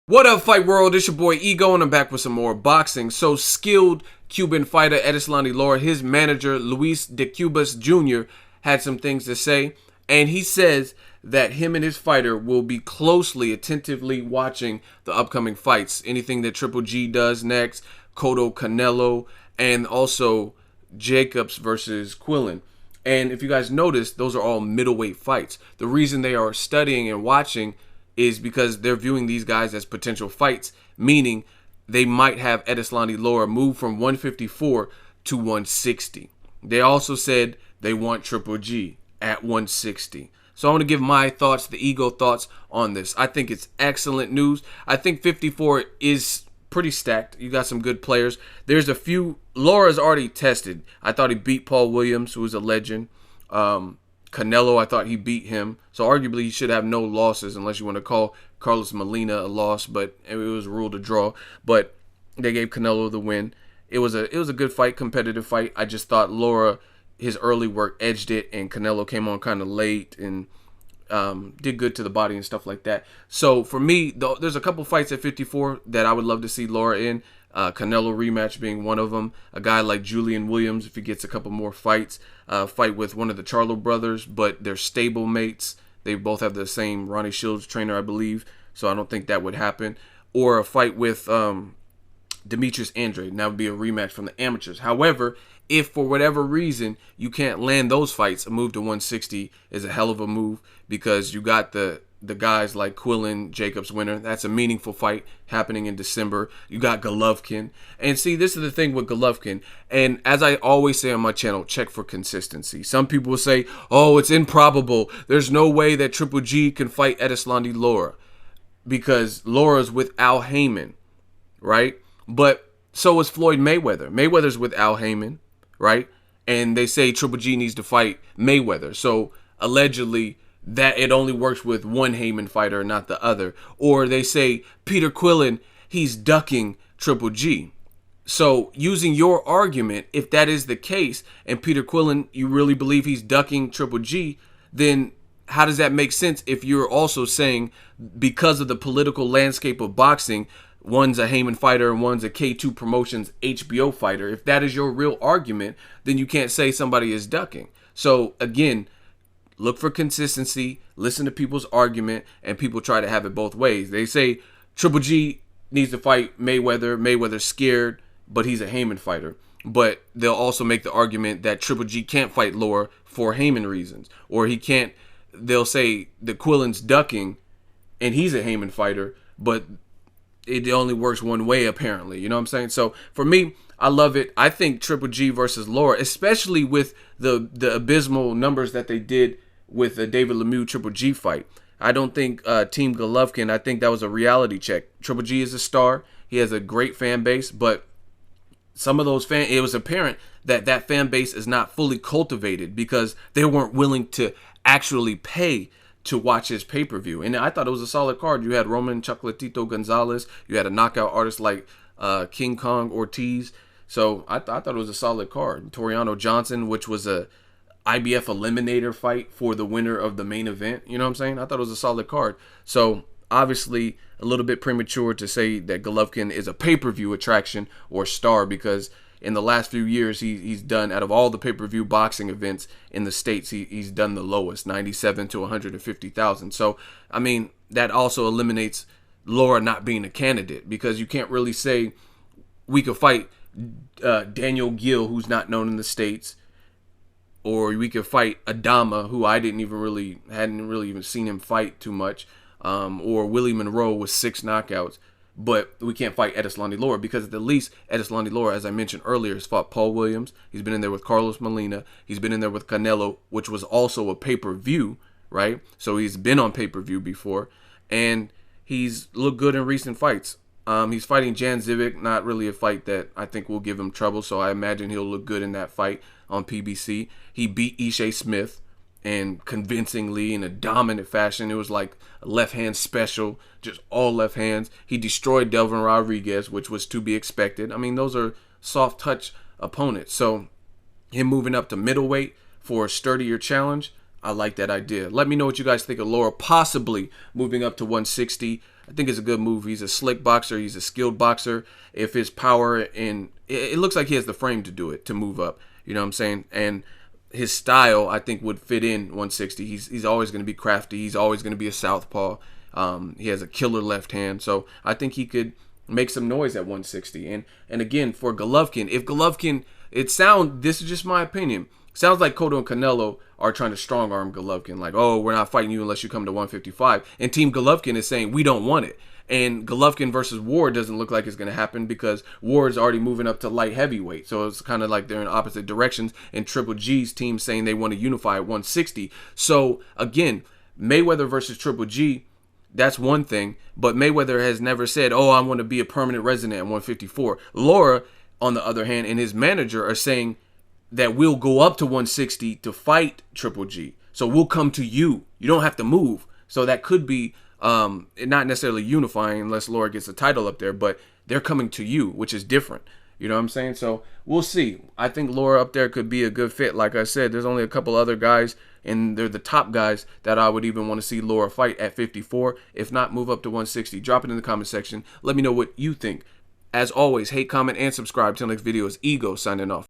What up, Fight World? It's your boy Ego, and I'm back with some more boxing. So, skilled Cuban fighter Erislandy Lara, his manager Luis de Cubas Jr. had some things to say, and he says that him and his fighter will be closely, attentively watching the upcoming fights. Anything that Triple G does next, Cotto Canelo, and also Jacobs versus Quillin. And if you guys notice, those are all middleweight fights. The reason they are studying and watching is because they're viewing these guys as potential fights, meaning they might have Erislandy Lara move from 154 to 160. They also said they want Triple G at 160. So I want to give my thoughts, the Ego thoughts on this. I think it's excellent news. I think 54 is pretty stacked. You got some good players. There's a few. Lara's already tested. I thought he beat Paul Williams, who is a legend. Canelo, I thought he beat him. So arguably he should have no losses unless you want to call Carlos Molina a loss, but it was ruled a draw. But they gave Canelo the win. It was a good fight, competitive fight. I just thought Lara, his early work edged it, and Canelo came on kind of late and did good to the body and stuff like that. So for me, there's a couple fights at 54 that I would love to see Lara in. Canelo rematch being one of them. A guy like Julian Williams, if he gets a couple more fights, fight with one of the Charlo brothers, but they're stable mates. They both have the same Ronnie Shields trainer, I believe, so I don't think that would happen. Or a fight with Demetrius Andrade, and that would be a rematch from the amateurs. However, if for whatever reason you can't land those fights, a move to 160 is a hell of a move because you got the guys like Quillin, Jacobs winner. That's a meaningful fight happening in December. You got Golovkin. And see, this is the thing with Golovkin. And as I always say on my channel, check for consistency. Some people will say, oh, it's improbable. There's no way that Triple G can fight Erislandy Lara because Lara's with Al Heyman, right? But so is Floyd Mayweather. Mayweather's with Al Heyman, right? And they say Triple G needs to fight Mayweather. So allegedly, that it only works with one Heyman fighter, not the other. Or they say Peter Quillin, he's ducking Triple G. So using your argument, if that is the case, and Peter Quillin, you really believe he's ducking Triple G, then how does that make sense if you're also saying because of the political landscape of boxing, one's a Heyman fighter and one's a K2 Promotions HBO fighter? If that is your real argument, then you can't say somebody is ducking. So again, look for consistency, listen to people's argument, and people try to have it both ways. They say Triple G needs to fight Mayweather. Mayweather's scared, but he's a Heyman fighter. But they'll also make the argument that Triple G can't fight Lara for Heyman reasons. Or he can't, they'll say that Quillin's ducking, and he's a Heyman fighter, but it only works one way apparently. You know what I'm saying? So for me, I love it. I think Triple G versus Lara, especially with the abysmal numbers that they did with the David Lemieux Triple G fight. I don't think Team Golovkin, I think that was a reality check. Triple G is a star. He has a great fan base, but some of those fans, it was apparent that that fan base is not fully cultivated because they weren't willing to actually pay to watch his pay-per-view. And I thought it was a solid card. You had Roman Chocolatito Gonzalez. You had a knockout artist like King Kong Ortiz. So I thought it was a solid card. Toriano Johnson, which was a IBF eliminator fight for the winner of the main event. You know what I'm saying? I thought it was a solid card. So obviously a little bit premature to say that Golovkin is a pay-per-view attraction or star because in the last few years he's done, out of all the pay-per-view boxing events in the States, he's done the lowest, 97 to 150,000. So, I mean, that also eliminates Lara not being a candidate because you can't really say we could fight Daniel Gill, who's not known in the States, or we could fight Adama, who I hadn't really even seen him fight too much, or Willie Monroe with 6 knockouts. But we can't fight Erislandy Lara because at the least Erislandy Lara, as I mentioned earlier, has fought Paul Williams. He's been in there with Carlos Molina. He's been in there with Canelo, which was also a pay-per-view, right? So he's been on pay-per-view before, and he's looked good in recent fights. He's fighting Jan Zivic, not really a fight that I think will give him trouble, so I imagine he'll look good in that fight on PBC. He beat Ishe Smith, and convincingly in a dominant fashion. It was like a left hand special, just all left hands. He destroyed Delvin Rodriguez, which was to be expected. I mean, those are soft touch opponents. So him moving up to middleweight for a sturdier challenge, I like that idea. Let me know what you guys think of Lara possibly moving up to 160. I think it's a good move. He's a slick boxer. He's a skilled boxer. If his power and it looks like he has the frame to do it, to move up. You know what I'm saying? And his style, I think, would fit in 160. He's always going to be crafty. He's always going to be a southpaw. He has a killer left hand. So I think he could make some noise at 160. And again, for Golovkin, if Golovkin, this is just my opinion, sounds like Cotto and Canelo are trying to strong arm Golovkin. Like, oh, we're not fighting you unless you come to 155. And Team Golovkin is saying, we don't want it. And Golovkin versus Ward doesn't look like it's going to happen because Ward's already moving up to light heavyweight. So it's kind of like they're in opposite directions. And Triple G's team saying they want to unify at 160. So again, Mayweather versus Triple G, that's one thing. But Mayweather has never said, oh, I want to be a permanent resident at 154. Lara, on the other hand, and his manager are saying that we'll go up to 160 to fight Triple G. So we'll come to you. You don't have to move. So that could be not necessarily unifying unless Lara gets the title up there, but they're coming to you, which is different. You know what I'm saying? So we'll see. I think Lara up there could be a good fit. Like I said, there's only a couple other guys, and they're the top guys that I would even want to see Lara fight at 54. If not, move up to 160. Drop it in the comment section. Let me know what you think. As always, hate, comment, and subscribe. Till next video is Ego signing off.